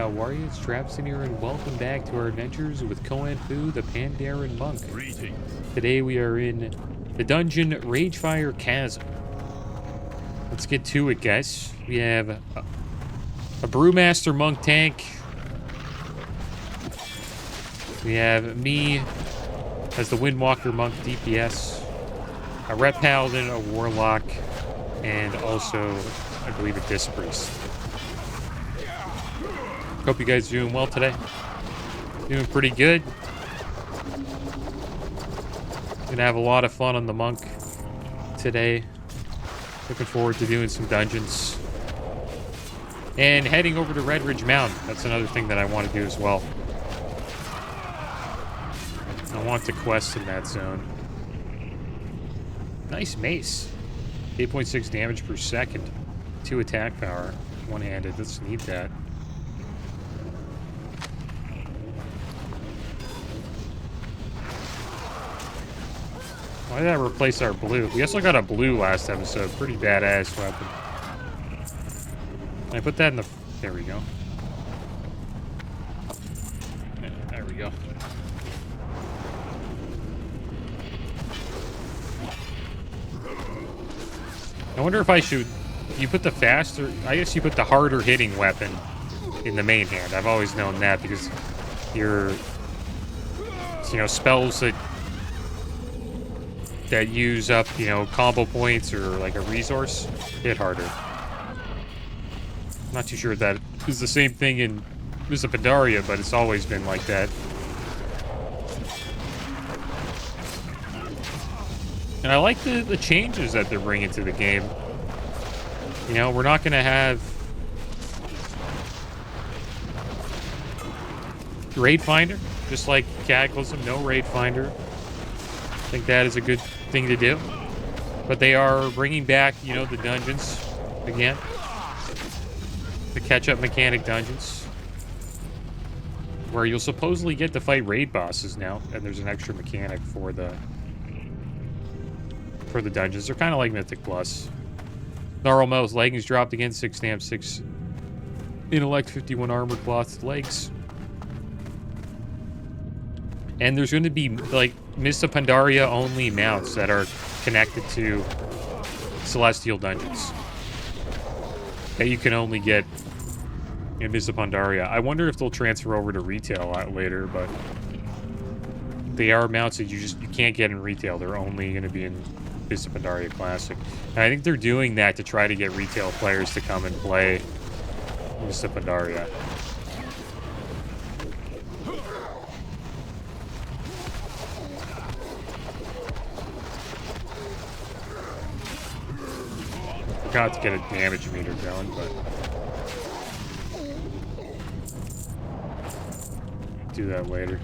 how are you? It's Traviseen here, and welcome back to our adventures with Fu, the Pandaren Monk. Greetings. Today we are in the dungeon Ragefire Chasm. Let's get to it, guys. We have a Brewmaster Monk tank. We have me as the Windwalker Monk DPS, a Ret Paladin, a Warlock, and also, I believe, a Disc Priest. Hope you guys are doing well today. Doing pretty good. Gonna have a lot of fun on the Monk today. Looking forward to doing some dungeons. And heading over to Red Ridge Mountain. That's another thing that I want to do as well. I want to quest in that zone. Nice mace. 8.6 damage per second. 2 attack power. One-handed. Let's need that. Why did that replace our blue? We also got a blue last episode. Pretty badass weapon. Can I put that in the... There we go. Yeah, there we go. I wonder if I should... You put the faster... I guess you put the harder hitting weapon in the main hand. I've always known that because your... You know, spells that use up, you know, combo points or like a resource hit harder. Not too sure if that is the same thing in MISTS of Pandaria, but it's always been like that. And I like the changes that they're bringing to the game. You know, we're not going to have Raid Finder, just like Cataclysm, no Raid Finder. I think that is a good thing to do. But they are bringing back, you know, the dungeons again. The catch-up mechanic dungeons. Where you'll supposedly get to fight raid bosses now. And there's an extra mechanic for the dungeons. They're kind of like Mythic Plus. Gnarl Mel's leggings dropped again. 6 stamp, 6 intellect, 51 armor cloth legs. And there's going to be, like, MISTS of Pandaria only mounts that are connected to Celestial Dungeons. That you can only get in MISTS of Pandaria. I wonder if they'll transfer over to retail later, but they are mounts that you can't get in retail. They're only going to be in MISTS of Pandaria Classic. And I think they're doing that to try to get retail players to come and play MISTS of Pandaria. Forgot to get a damage meter going, but do that later.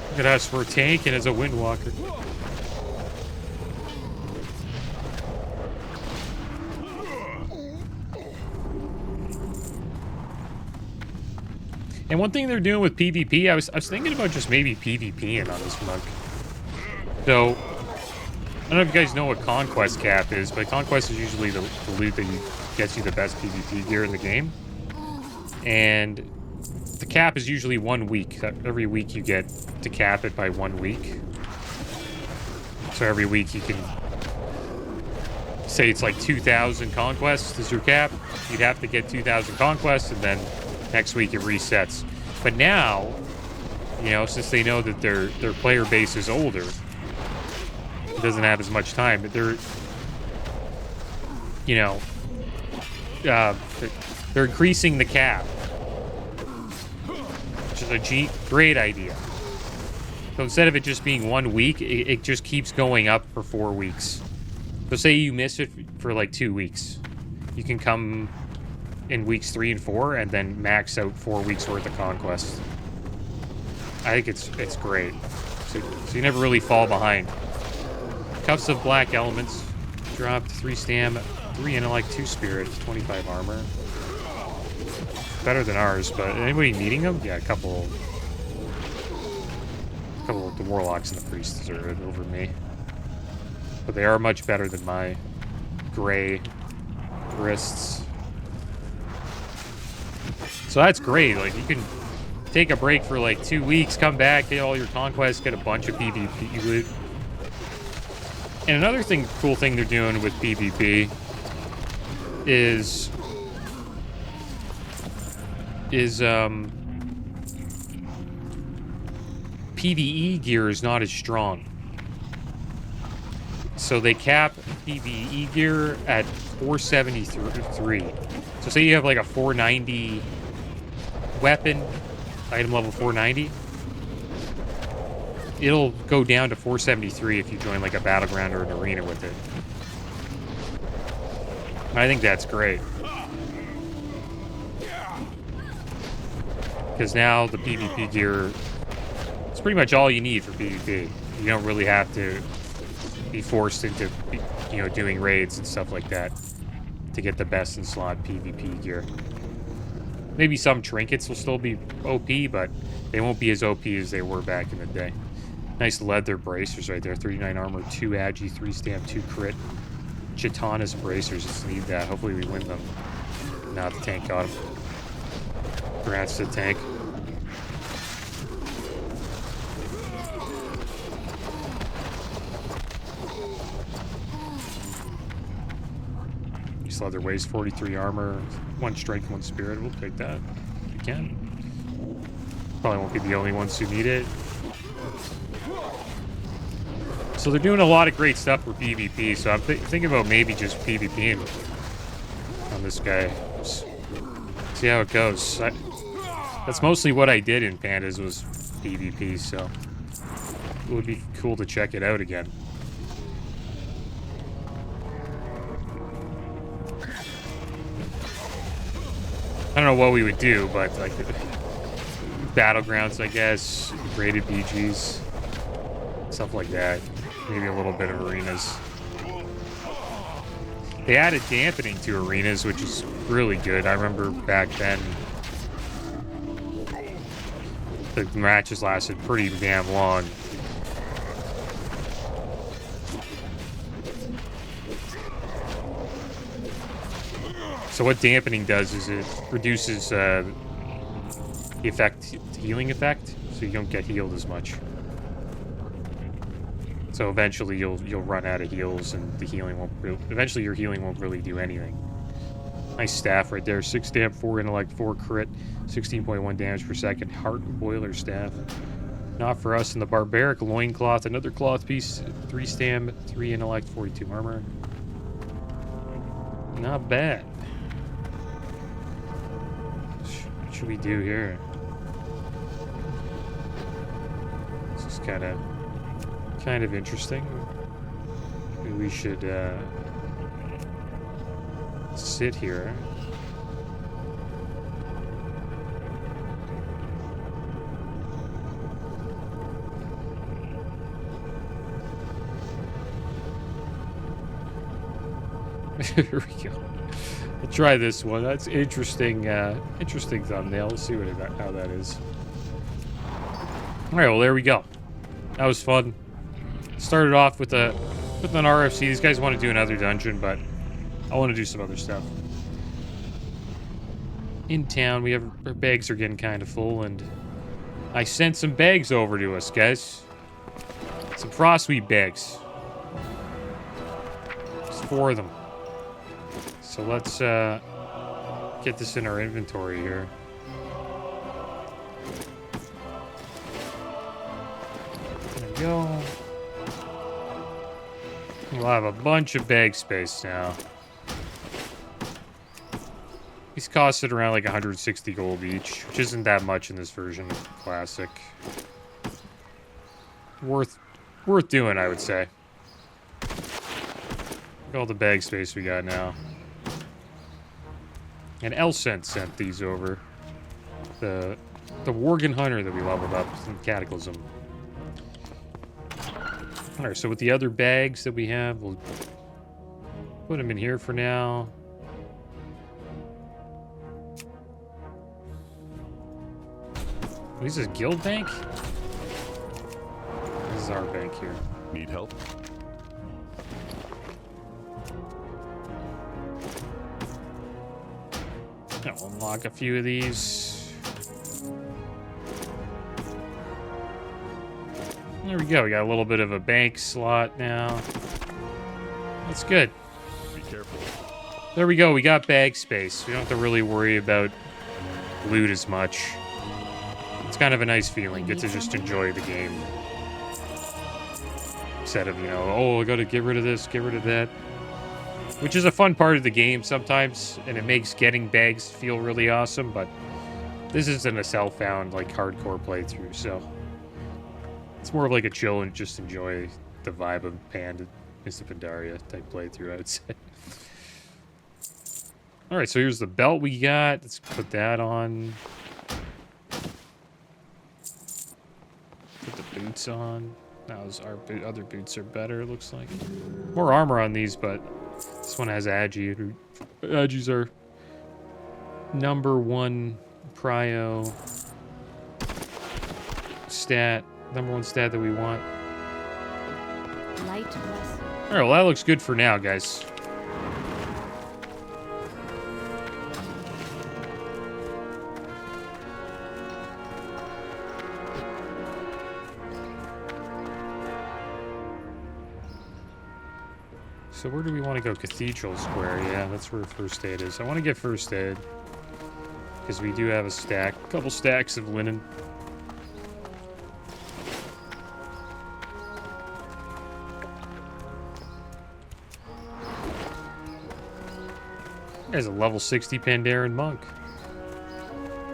Look at us, we're tanking as a Windwalker. And one thing they're doing with PvP, I was thinking about just maybe PvPing on this monk. So I don't know if you guys know what Conquest cap is, but Conquest is usually the loot that gets you the best PvP gear in the game. And the cap is usually 1 week. Every week you get to cap it by 1 week. So every week you can say it's like 2,000 Conquest is your cap. You'd have to get 2,000 Conquest, and then next week it resets. But now, you know, since they know that their player base is older, it doesn't have as much time, but they're, you know, they're increasing the cap, which is a great idea. So instead of it just being 1 week, it just keeps going up for 4 weeks. So say you miss it for like 2 weeks, you can come in weeks 3 and 4 and then max out 4 weeks worth of Conquest. I think it's great. So you never really fall behind. Cups of Black Elements dropped 3 stam, 3 intellect, 2 spirit, 25 armor. Better than ours, but anybody needing them? Yeah, a couple of the Warlocks and the Priests deserve it over me. But they are much better than my gray wrists. So that's great. Like, you can take a break for like 2 weeks, come back, get all your conquests, get a bunch of PvP loot. And another cool thing they're doing with PvP is PvE gear is not as strong. So they cap PvE gear at 473. So say you have like a 490 weapon, item level 490, it'll go down to 473 if you join like a battleground or an arena with it. And I think that's great. Because now the PvP gear, it's pretty much all you need for PvP. You don't really have to be forced into, you know, doing raids and stuff like that to get the best in slot PvP gear. Maybe some trinkets will still be OP, but they won't be as OP as they were back in the day. Nice leather bracers right there. 39 armor, 2 agi, 3 stamp, 2 crit. Chitanus bracers. Just need that. Hopefully we win them. Now the tank got him. Grants to the tank. These leather waist, 43 armor, 1 strength, 1 spirit. We'll take that. We can. Probably won't be the only ones who need it. So they're doing a lot of great stuff for PvP, so I'm thinking about maybe just PvPing on this guy. Just see how it goes. That's mostly what I did in Pandas was PvP, so it would be cool to check it out again. I don't know what we would do, but like battlegrounds, I guess, rated BGs, stuff like that. Maybe a little bit of arenas. They added dampening to arenas, which is really good. I remember back then the matches lasted pretty damn long. So what dampening does is it reduces the healing effect, so you don't get healed as much. So eventually you'll run out of heals, and the healing won't. Eventually your healing won't really do anything. Nice staff right there. 6 stamp, 4 intellect, 4 crit, 16.1 damage per second. Heart boiler staff. Not for us. In the barbaric loincloth, another cloth piece. 3 stamp, 3 intellect, 42 armor. Not bad. What should we do here? This is kind of interesting. Maybe we should sit here. Here we go. We'll try this one. That's interesting. Interesting thumbnail. Let's see how that is. All right. Well, there we go. That was fun. Started off with an RFC. These guys want to do another dungeon, but I want to do some other stuff. In town, our bags are getting kind of full, and I sent some bags over to us, guys. Some frostweed bags. Just 4 of them. So let's get this in our inventory here. There we go. We'll have a bunch of bag space now. These costed around like 160 gold each, which isn't that much in this version of Classic. Worth doing, I would say. Look at all the bag space we got now. And Elsent sent these over. The Worgen Hunter that we leveled up in Cataclysm. Alright, so with the other bags that we have, we'll put them in here for now. This is a guild bank? This is our bank here. Need help? I'll unlock a few of these. There we go. We got a little bit of a bank slot now. That's good. Be careful. There we go. We got bag space. We don't have to really worry about loot as much. It's kind of a nice feeling. Get to just enjoy the game. Instead of, you know, oh, I gotta get rid of this, get rid of that. Which is a fun part of the game sometimes, and it makes getting bags feel really awesome, but this isn't a self-found, like, hardcore playthrough, so it's more of like a chill and just enjoy the vibe of Mr. Pandaria type playthrough, I would say. Alright, so here's the belt we got. Let's put that on. Put the boots on. Now our other boots are better, it looks like. More armor on these, but this one has Agi. Agi's our #1 prio stat. #1 stat that we want. Light bless. Alright, well that looks good for now, guys. So where do we want to go? Cathedral Square. Yeah, that's where first aid is. I want to get first aid. Because we do have a couple stacks of linen. There's a level 60 Pandaren monk.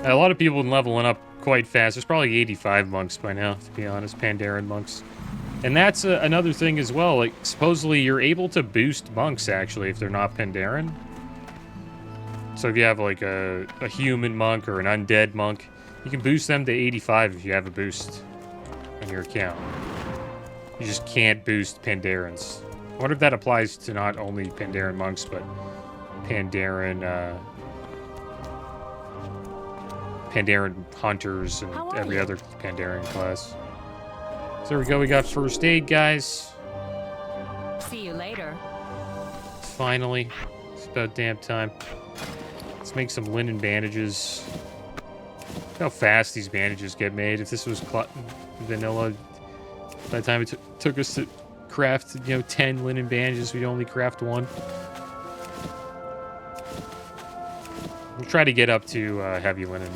A lot of people have been leveling up quite fast. There's probably 85 monks by now, to be honest. Pandaren monks. And that's another thing as well. Like, supposedly you're able to boost monks, actually, if they're not Pandaren. So if you have, like, a human monk or an undead monk, you can boost them to 85 if you have a boost on your account. You just can't boost Pandarens. I wonder if that applies to not only Pandaren monks, but Pandaren hunters and every other Pandaren class. So there we go, we got first aid, guys. See you later. Finally. It's about damn time. Let's make some linen bandages. Look how fast these bandages get made. If this was vanilla, by the time it took us to craft, 10 linen bandages, we'd only craft 1. We'll try to get up to heavy linen.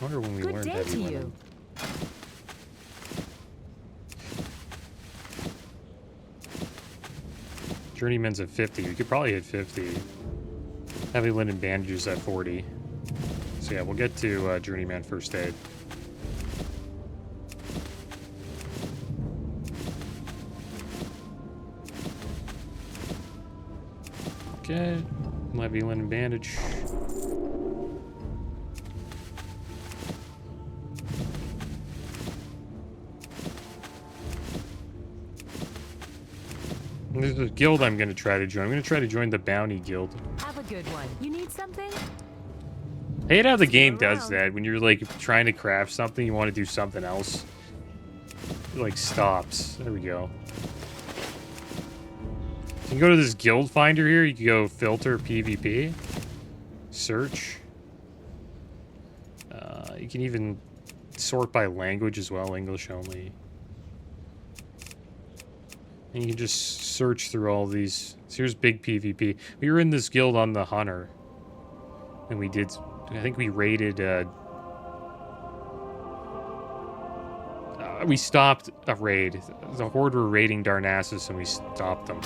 I wonder when we learned heavy linen. Journeyman's at 50. We could probably hit 50. Heavy linen bandages at 40. So yeah, we'll get to Journeyman first aid. Okay. Heavy linen bandage. There's a guild I'm going to try to join. I'm going to try to join the Bounty Guild. Have a good one. You need something? I hate how the game does that. When you're, like, trying to craft something, you want to do something else. It, like, stops. There we go. You can go to this guild finder here. You can go filter PvP. Search. You can even sort by language as well. English only. And you can just search through all these. So here's big PvP. We were in this guild on the Hunter. And we did... I think we raided... we stopped a raid. The Horde were raiding Narcissus and we stopped them.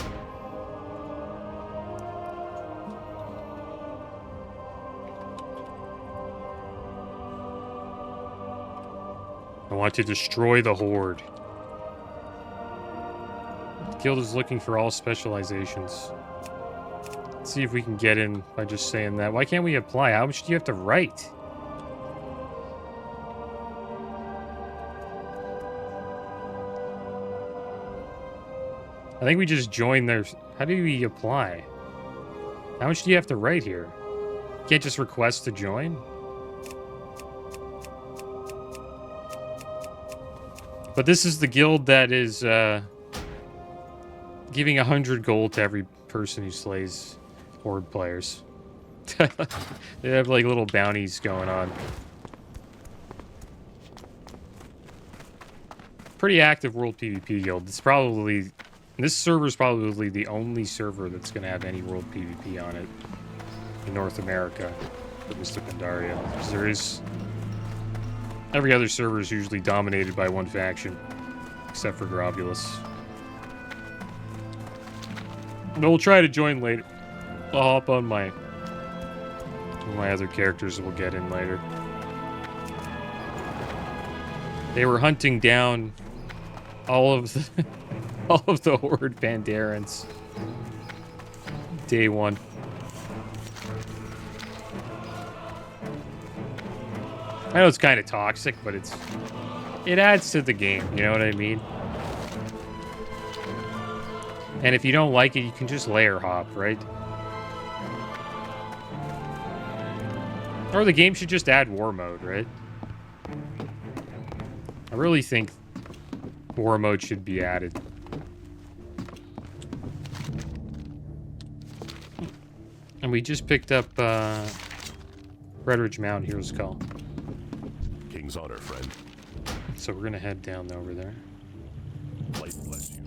I want to destroy the Horde. The guild is looking for all specializations. Let's see if we can get in by just saying that. Why can't we apply? How much do you have to write? I think we just joined their... How do we apply? How much do you have to write here? You can't just request to join? But this is the guild that is giving 100 gold to every person who slays Horde players. They have like little bounties going on. Pretty active World PvP guild. It's probably... This server is probably the only server that's going to have any World PvP on it in North America for Mr. Pandaria. Because there is... Every other server is usually dominated by one faction, except for Grobbulus. But we'll try to join later. I'll hop on my other characters that we'll get in later. They were hunting down all of the Horde Pandarens. Day one. I know it's kind of toxic, but it adds to the game, you know what I mean? And if you don't like it, you can just layer hop, right? Or the game should just add war mode, right? I really think war mode should be added. And we just picked up Red Ridge Mountain, Hero's Call. King's honor, friend. So we're gonna head down over there. Light bless you.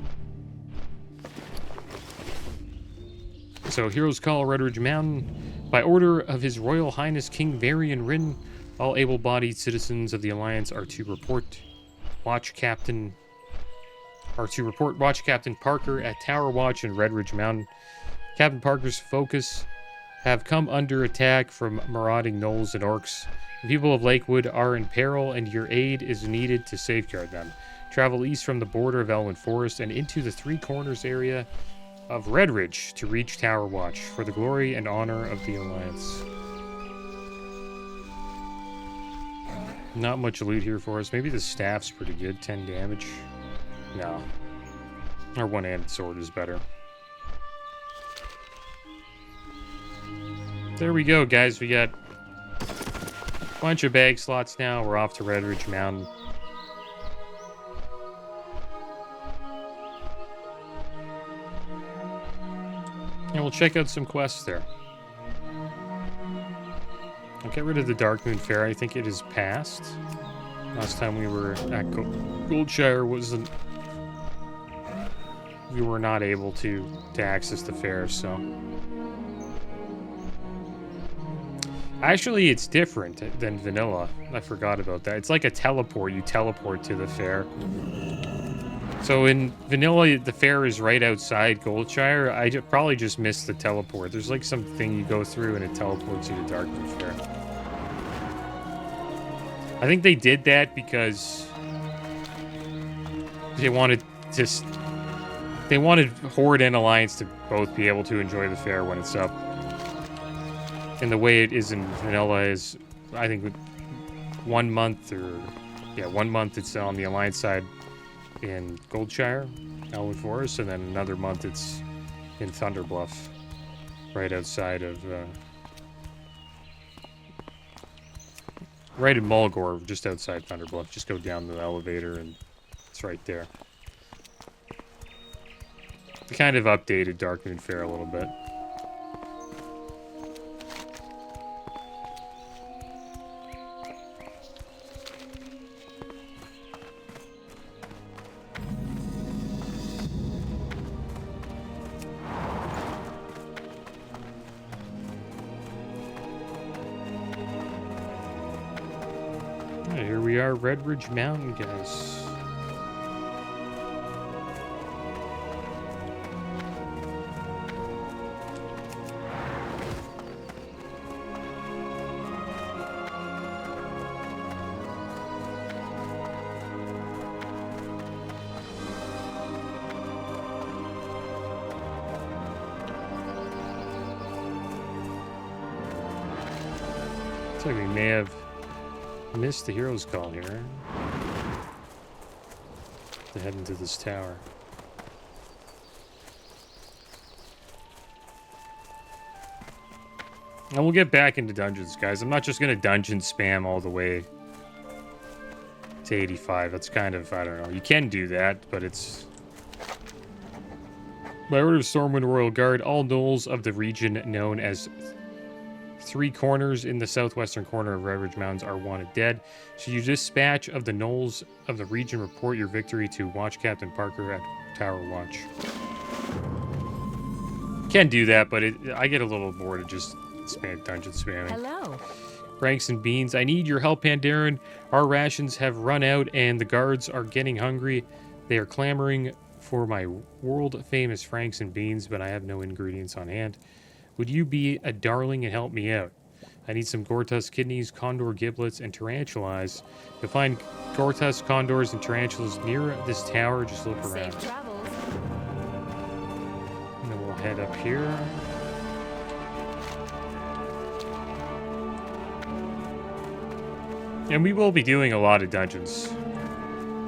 So Hero's Call, Red Ridge Mountain. By order of His Royal Highness King Varian Rin, all able-bodied citizens of the Alliance are to report Watch Captain Parker at Tower Watch in Red Ridge Mountain. Captain Parker's focus have come under attack from marauding gnolls and orcs. The people of Lakewood are in peril, and your aid is needed to safeguard them. Travel east from the border of Elwyn Forest and into the Three Corners area of Red Ridge to reach Tower Watch for the glory and honor of the Alliance. Not much loot here for us. Maybe the staff's pretty good. 10 damage. No. Our one-handed sword is better. There we go, guys. We got a bunch of bag slots now. We're off to Red Ridge Mountain. And we'll check out some quests there. I'll get rid of the Darkmoon Fair. I think it is past. Last time we were at Goldshire wasn't... We were not able to access the fair, so... Actually, it's different than vanilla. I forgot about that. It's like a teleport. You teleport to the fair. So in vanilla, the fair is right outside Goldshire. I probably just missed the teleport. There's like something you go through and it teleports you to Darkmoon Fair. I think they did that because they wanted Horde and Alliance to both be able to enjoy the fair when it's up. And the way it is in vanilla is, I think, 1 month or... Yeah, 1 month it's on the Alliance side in Goldshire, Elwyn Forest, and then another month it's in Thunderbluff, right outside of... right in Mulgore, just outside Thunderbluff. Just go down the elevator and it's right there. They kind of updated Darkmoon Fair a little bit. Here we are, Red Ridge Mountain, guys. Looks like we may have missed the hero's call here. To head into this tower. And we'll get back into dungeons, guys. I'm not just gonna dungeon spam all the way to 85. That's kind of, I don't know. You can do that, but it's By order of Stormwind Royal Guard, all gnolls of the region known as Three Corners in the southwestern corner of Red Ridge Mountains are wanted dead. Should you dispatch of the gnolls of the region, report your victory to Watch Captain Parker at Tower Watch. Can do that, but I get a little bored of just dungeon spamming. Hello. Franks and beans. I need your help, Pandaren. Our rations have run out and the guards are getting hungry. They are clamoring for my world-famous Franks and beans, but I have no ingredients on hand. Would you be a darling and help me out? I need some Gortus kidneys, condor giblets, and tarantula eyes. You'll find Gortus, condors, and tarantulas near this tower. Just look around. Safe travels. And then we'll head up here. And we will be doing a lot of dungeons.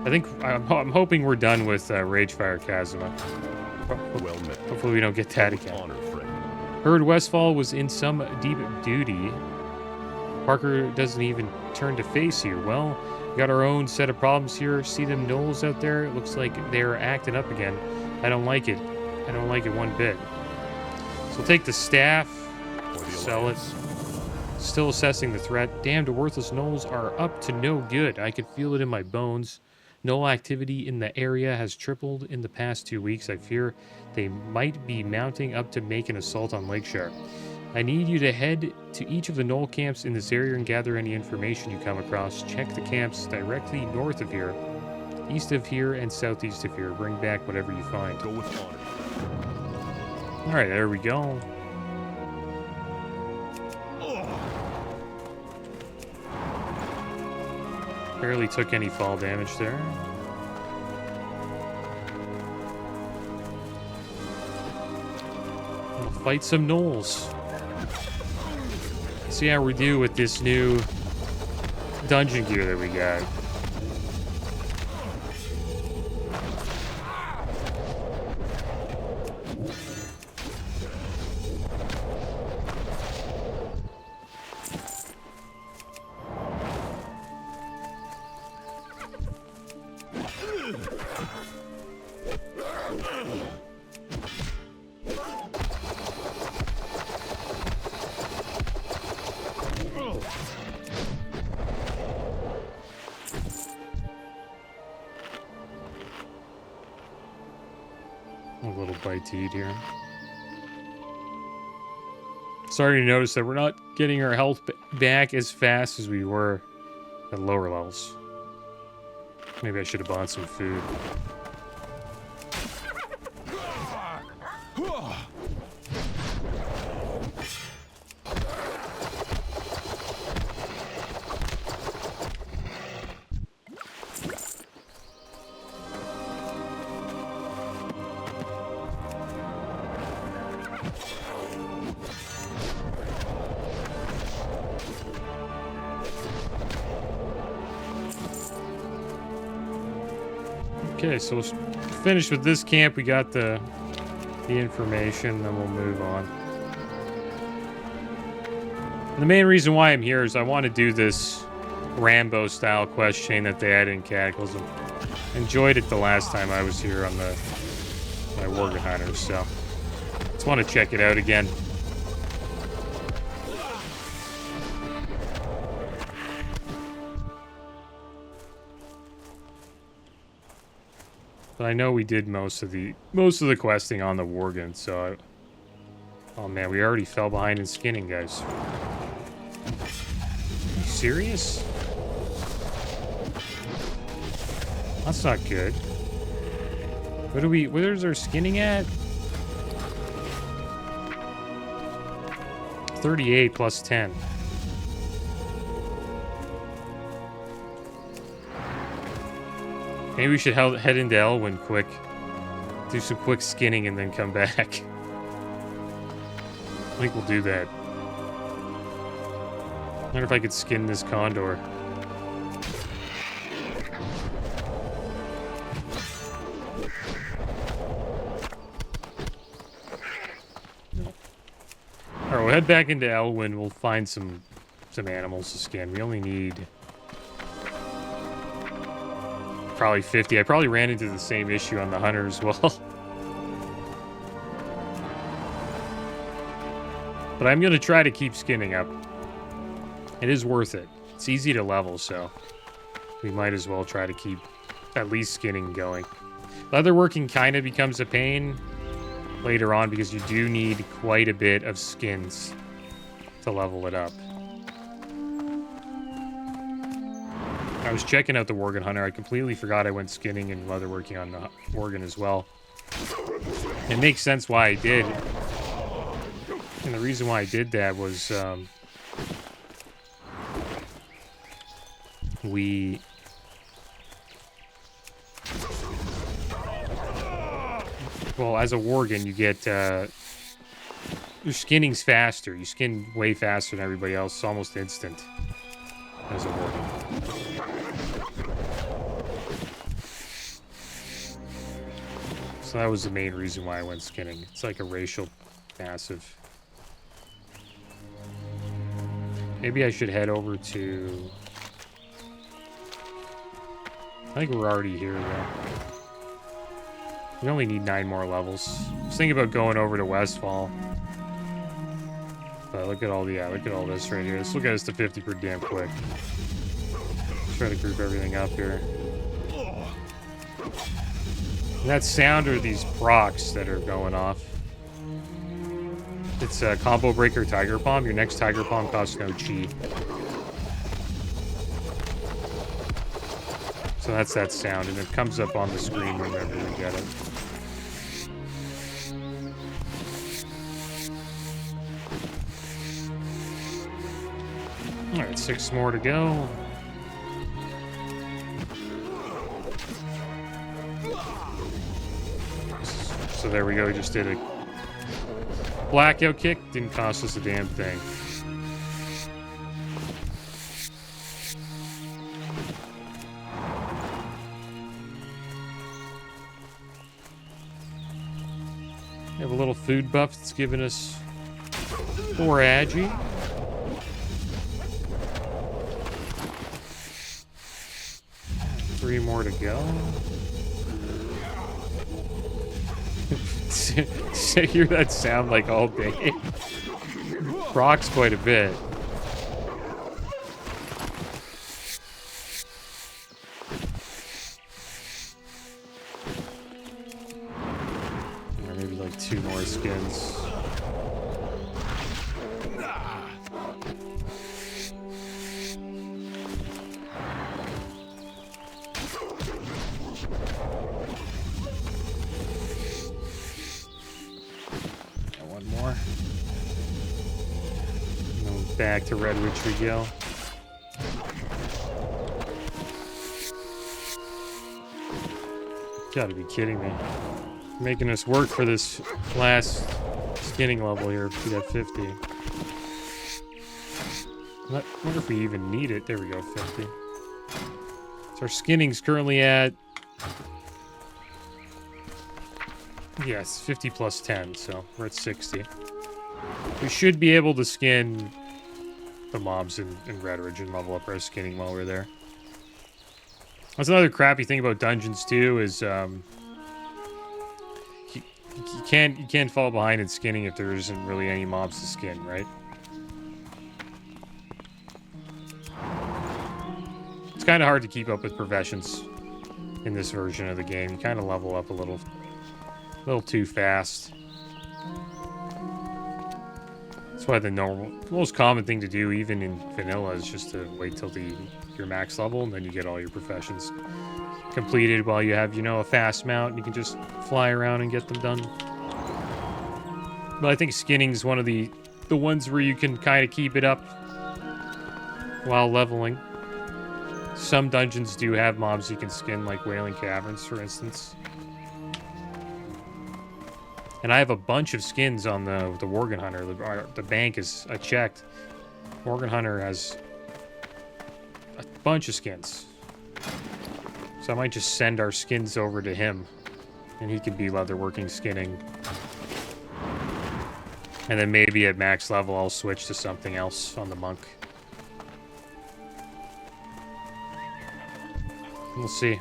I'm hoping we're done with Ragefire Chasm. Well met. Hopefully we don't get that again. Honor, friend. Heard Westfall was in some deep duty. Parker doesn't even turn to face you. Well, we got our own set of problems here. See them gnolls out there? It looks like they're acting up again. I don't like it. I don't like it one bit. So we'll take the staff, sell it. Still assessing the threat. Damned worthless gnolls are up to no good. I can feel it in my bones. Gnoll activity in the area has tripled in the past 2 weeks. I fear they might be mounting up to make an assault on Lakeshore. I need you to head to each of the gnoll camps in this area and gather any information you come across. Check the camps directly north of here, east of here, and southeast of here. Bring back whatever you find. Go with honor. Alright, there we go. Barely took any fall damage there. We'll fight some gnolls. See how we do with this new dungeon gear that we got. A little bite to eat here. Starting to notice that we're not getting our health back as fast as we were at lower levels. Maybe I should have bought some food. Okay, so we'll finish with this camp. We got the information, then we'll move on. And the main reason why I'm here is I want to do this Rambo-style quest chain that they had in Cataclysm. Enjoyed it the last time I was here on my Worgen Hunters, so just want to check it out again. But I know we did most of the questing on the Worgen, so oh man, we already fell behind in skinning, guys. Are you serious? That's not good. Where's our skinning at? 38 plus 10. Maybe we should head into Elwyn quick. Do some quick skinning and then come back. I think we'll do that. I wonder if I could skin this condor. Alright, we'll head back into Elwyn. We'll find some animals to skin. We only need probably 50. I probably ran into the same issue on the hunter as well. But I'm going to try to keep skinning up. It is worth it. It's easy to level, so we might as well try to keep at least skinning going. Leatherworking kind of becomes a pain later on because you do need quite a bit of skins to level it up. I was checking out the Worgen Hunter. I completely forgot I went skinning and leatherworking on the Worgen as well. It makes sense why I did. And the reason why I did that was well, as a Worgen, you get your skinning's faster. You skin way faster than everybody else. It's almost instant as a Worgen. So that was the main reason why I went skinning. It's like a racial passive. Maybe I should head over to... I think we're already here, though. We only need 9 more levels. I was thinking about going over to Westfall. But look at all the... Yeah, look at all this right here. This will get us to 50 pretty damn quick. Try to group everything up here. And that sound are these procs that are going off. It's a Combo Breaker Tiger Palm. Your next Tiger Palm costs no chi. So that's that sound, and it comes up on the screen whenever you get it. Alright, 6 more to go. So there we go, we just did a blackout kick, didn't cost us a damn thing. We have a little food buff that's giving us 4 agi. Three more to go. I hear that sound like all day. Rocks quite a bit. Or maybe like 2 more skins. Back to Redwood we go. Gotta be kidding me. Making us work for this last skinning level here. We got 50. I wonder if we even need it. There we go, 50. So our skinning's currently at... Yes, 50 plus 10, so we're at 60. We should be able to skin the mobs in Red Ridge and level up our skinning while we're there. That's another crappy thing about dungeons too, is you can't fall behind in skinning if there isn't really any mobs to skin, right? It's kind of hard to keep up with professions in this version of the game. You kind of level up a little too fast. That's why the most common thing to do, even in vanilla, is just to wait till your max level, and then you get all your professions completed while you have, a fast mount, and you can just fly around and get them done. But I think skinning is one of the ones where you can kind of keep it up while leveling. Some dungeons do have mobs you can skin, like Wailing Caverns, for instance. And I have a bunch of skins on the Worgen Hunter. The bank is... I checked. Worgen Hunter has a bunch of skins. So I might just send our skins over to him. And he can be leatherworking, skinning. And then maybe at max level I'll switch to something else on the monk. We'll see.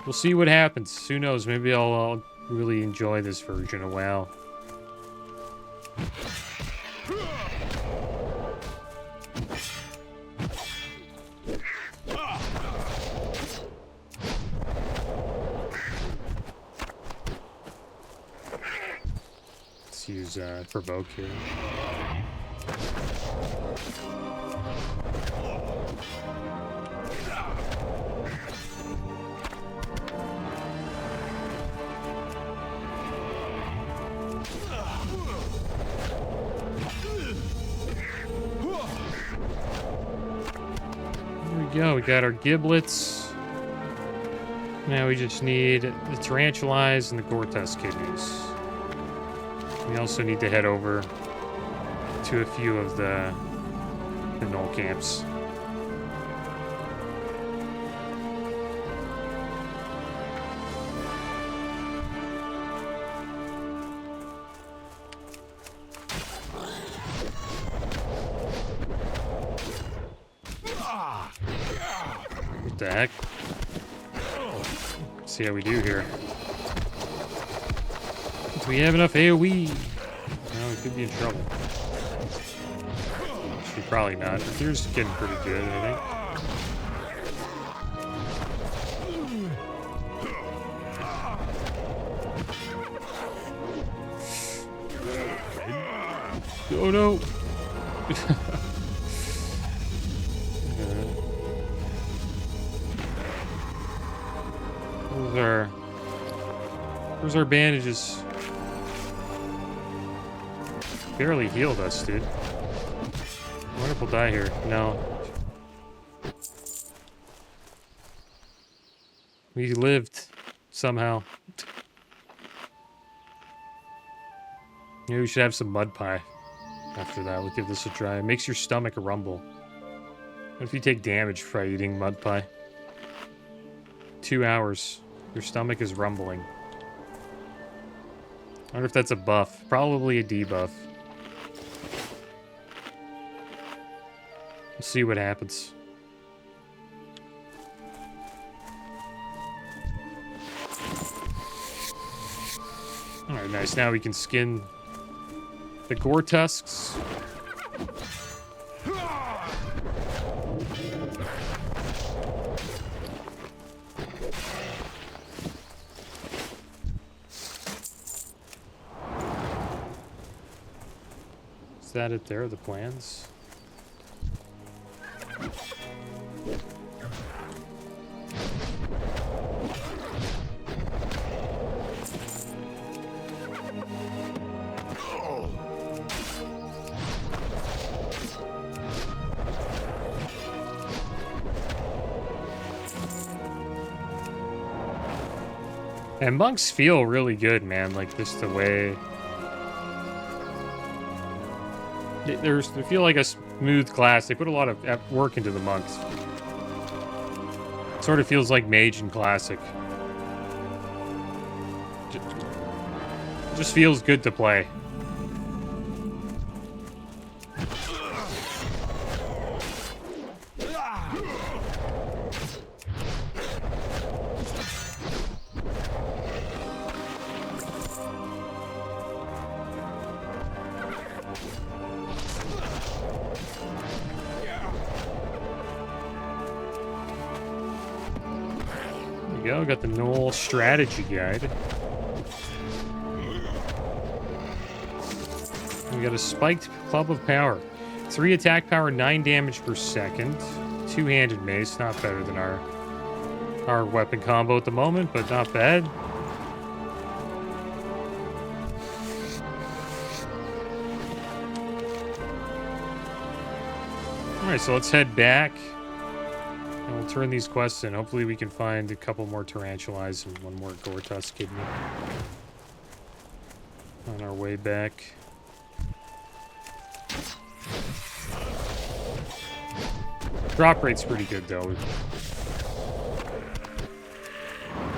We'll see what happens. Who knows? Maybe I'll really enjoy this version of WoW. Let's use provoke here. There we go. We got our giblets. Now we just need the Tarantalize and the Gortus kidneys. We also need to head over to a few of the null camps. What the heck? See how we do here. Do we have enough AoE? No, we could be in trouble. Actually, probably not. Here's getting pretty good, I think. Oh no! Where's our bandages? Barely healed us, dude. I wonder if we'll die here. No. We lived somehow. Maybe we should have some mud pie after that. We'll give this a try. It makes your stomach rumble. What if you take damage by eating mud pie? 2 hours. Your stomach is rumbling. I wonder if that's a buff. Probably a debuff. Let's see what happens. Alright, nice. Now we can skin the gore tusks. Is that it there, the plans? And monks feel really good, man. Like, just the way... They feel like a smooth class. They put a lot of work into the monks. Sort of feels like Mage and Classic. Just feels good to play. Got the Knoll strategy guide. We got a spiked club of power. 3 attack power, 9 damage per second. 2-handed mace, not better than our weapon combo at the moment, but not bad. Alright, so let's head back. And we'll turn these quests in. Hopefully we can find a couple more Tarantalize and one more Gortus kidney on our way back. Drop rate's pretty good, though. We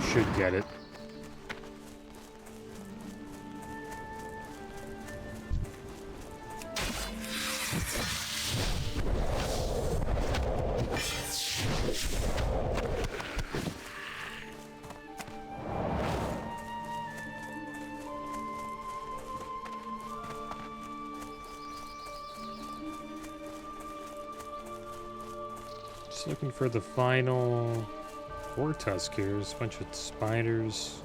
should get it. Looking for the final Gortus here. There's a bunch of spiders.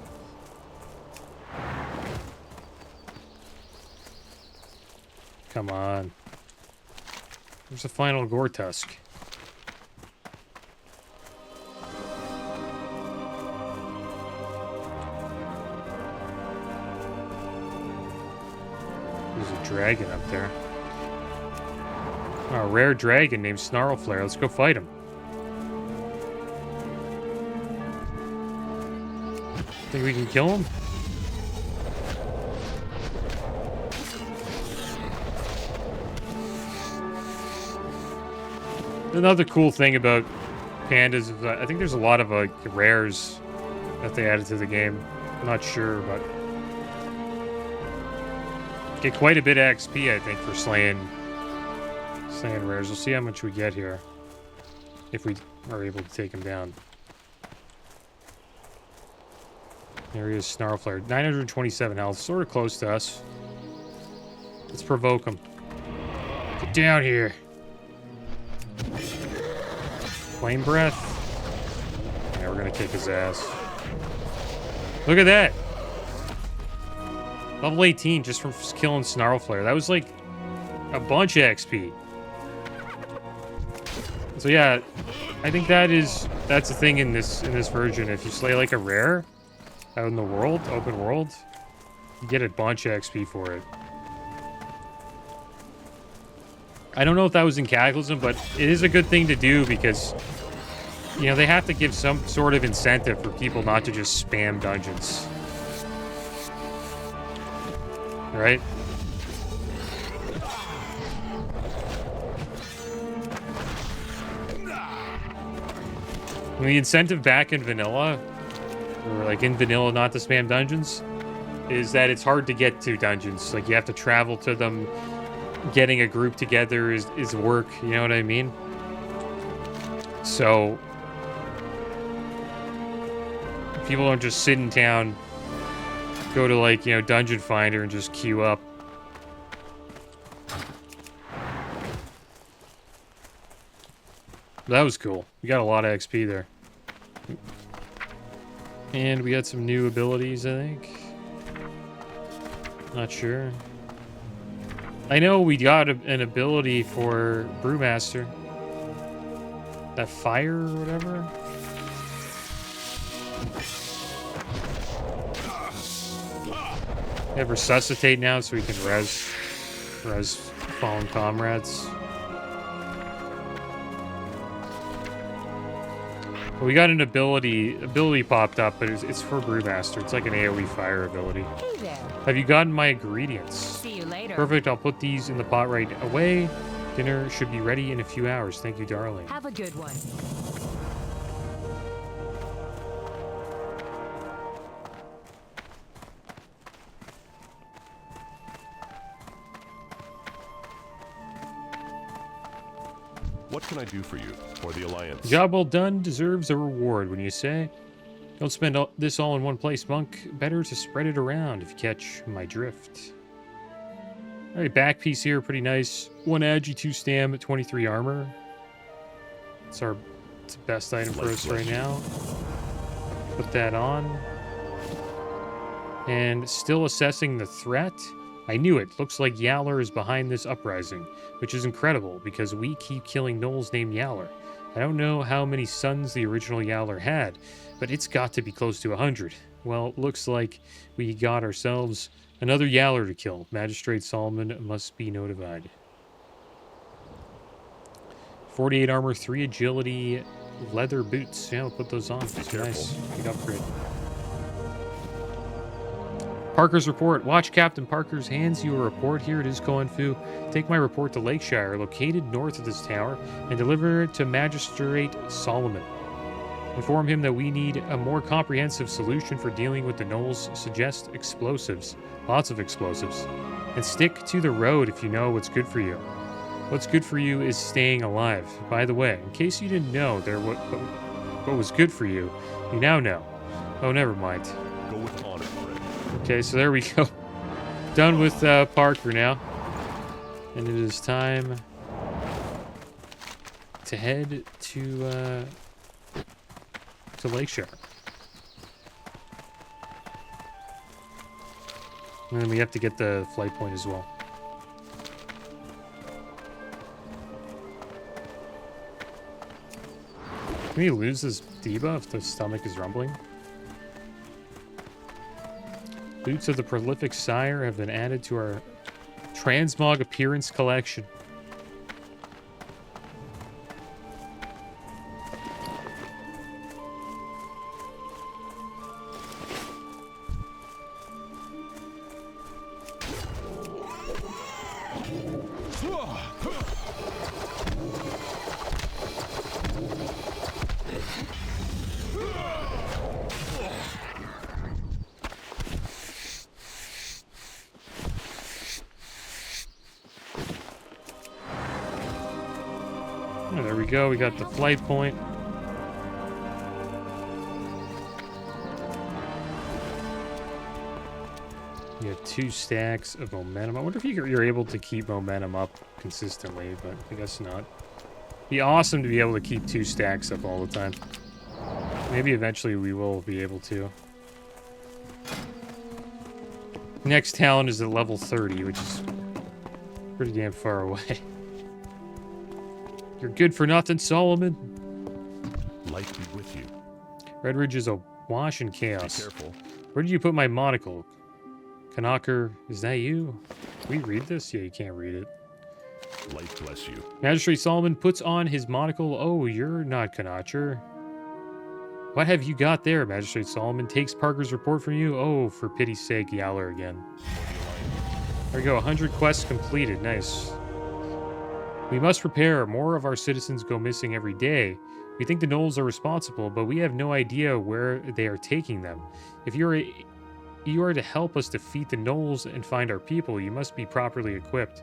Come on. Where's the final gore tusk? There's a dragon up there. Oh, a rare dragon named Snarlflare. Let's go fight him. Think we can kill him? Another cool thing about pandas is that I think there's a lot of rares that they added to the game. I'm not sure, but get quite a bit of XP, I think, for slaying rares. We'll see how much we get here if we are able to take him down. There he is, Snarlflare. 927 health, sort of close to us. Let's provoke him. Get down here. Flame breath. Yeah, we're gonna kick his ass. Look at that. Level 18 just from killing Snarlflare. That was like a bunch of XP. So yeah, I think that's the thing in this version. If you slay like a rare out in the world, open world, you get a bunch of XP for it. I don't know if that was in Cataclysm, but it is a good thing to do because, you know, they have to give some sort of incentive for people not to just spam dungeons. Right? And the incentive back in vanilla, or like in vanilla not to spam dungeons, is that it's hard to get to dungeons. Like you have to travel to them. Getting a group together is work, you know what I mean? So people don't just sit in town, go to like, you know, Dungeon Finder and just queue up. That was cool. We got a lot of XP there. And we got some new abilities, I think. Not sure. I know we got an ability for Brewmaster. That fire or whatever. We have Resuscitate now so we can res fallen comrades. But we got an ability popped up, but it's for Brewmaster. It's like an AoE fire ability. Hey there. Have you gotten my ingredients? See you later. Perfect, I'll put these in the pot right away. Dinner should be ready in a few hours. Thank you, darling. Have a good one. What can I do for you or the Alliance? Job well done deserves a reward, when you say. Don't spend this all in one place, monk. Better to spread it around if you catch my drift. Alright, back piece here, pretty nice. 1 agi, 2 stam, 23 armor. It's the best item for us right now. Put that on. And still assessing the threat. I knew it. Looks like Yowler is behind this uprising, which is incredible because we keep killing gnolls named Yowler. I don't know how many sons the original Yowler had, but it's got to be close to 100. Well, looks like we got ourselves another Yowler to kill. Magistrate Solomon must be notified. 48 armor, 3 agility, leather boots. Yeah, we'll put those on. It's nice. Big upgrade. Parker's report. Watch Captain Parker's hands you a report. Here it is, Koenfu. Take my report to Lakeshire, located north of this tower, and deliver it to Magistrate Solomon. Inform him that we need a more comprehensive solution for dealing with the gnolls. Suggest explosives. Lots of explosives. And stick to the road if you know what's good for you. What's good for you is staying alive. By the way, in case you didn't know what was good for you, you now know. Oh, never mind. Go with honor, friend. Okay, so there we go. Done with Parker now. And it is time to head to Lakeshire. And then we have to get the flight point as well. Can he lose his debuff if the stomach is rumbling? Boots of the Prolific Sire have been added to our Transmog Appearance Collection. Oh, there we go. We got the flight point. You have 2 stacks of momentum. I wonder if you're able to keep momentum up consistently, but I guess not. Be awesome to be able to keep 2 stacks up all the time. Maybe eventually we will be able to. Next talent is at level 30, which is pretty damn far away. You're good for nothing, Solomon. Light be with you. Redridge is a wash in chaos. Be careful. Where did you put my monocle? Kanaka, is that you? Can we read this? Yeah, you can't read it. Light bless you. Magistrate Solomon puts on his monocle. Oh, you're not Kanacher. What have you got there? Magistrate Solomon takes Parker's report from you. Oh, for pity's sake, Yowler again. There we go, 100 quests completed. Nice. We must prepare. More of our citizens go missing every day. We think the gnolls are responsible, but we have no idea where they are taking them. If you are to help us defeat the gnolls and find our people, you must be properly equipped.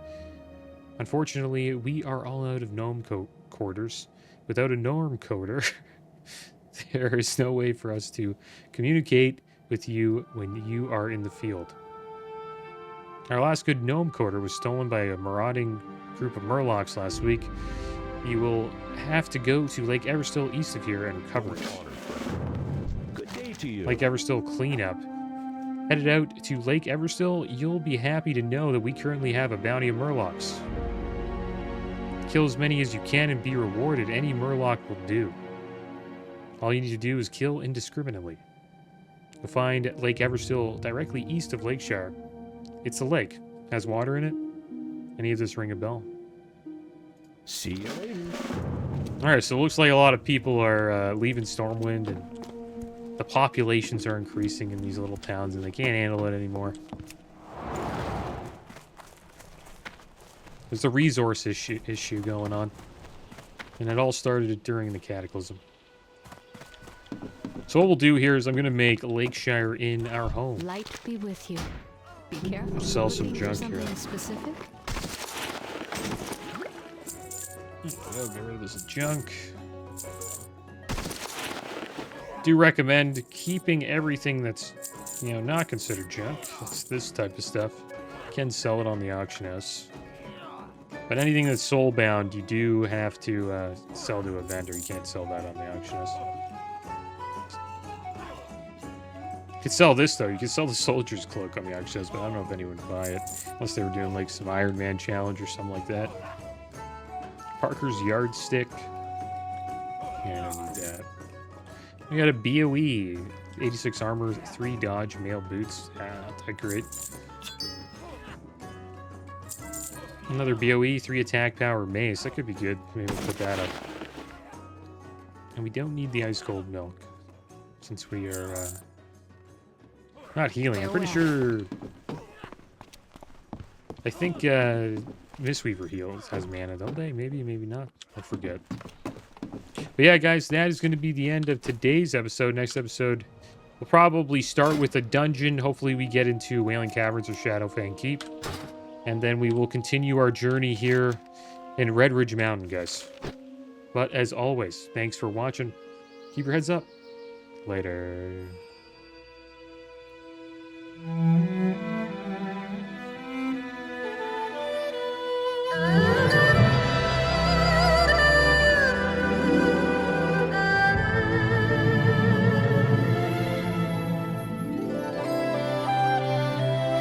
Unfortunately, we are all out of gnome quarters. Without a norm coder, there is no way for us to communicate with you when you are in the field. Our last good gnome coder was stolen by a marauding group of murlocs last week. You will have to go to Lake Everstill east of here and recover it. Good day to you. Lake Everstill cleanup. Headed out to Lake Everstill, you'll be happy to know that we currently have a bounty of murlocs. Kill as many as you can and be rewarded. Any murloc will do. All you need to do is kill indiscriminately. You'll find Lake Everstill directly east of Lakeshire. It's a lake. Has water in it. Any of this ring a bell? See you later. Alright, so it looks like a lot of people are leaving Stormwind, and the populations are increasing in these little towns, and they can't handle it anymore. There's a resource issue going on. And it all started during the Cataclysm. So what we'll do here is I'm going to make Lakeshire in our home. Light be with you. Be careful. We'll sell some Looking for junk here. something specific? There we go, get rid of this junk. Do recommend keeping everything that's, you know, not considered junk. It's this type of stuff. You can sell it on the auction house. But anything that's soulbound, you do have to sell to a vendor. You can't sell that on the auction house. You could sell this, though. You could sell the soldier's cloak on the auction house, but I don't know if anyone would buy it. Unless they were doing, like, some Iron Man challenge or something like that. Parker's yardstick. Yeah, I don't need that. We got a BOE. 86 armor, 3 dodge, mail boots. Not that great. Another BOE, 3 attack power, mace. That could be good. Maybe we'll put that up. And we don't need the ice cold milk. Since we are, not healing. I'm pretty sure... I think, Mistweaver has mana, don't they? Maybe, maybe not. I forget. But yeah, guys, that is going to be the end of today's episode. Next episode, we'll probably start with a dungeon. Hopefully we get into Wailing Caverns or Shadowfang Keep. And then we will continue our journey here in Red Ridge Mountain, guys. But as always, thanks for watching. Keep your heads up. Later.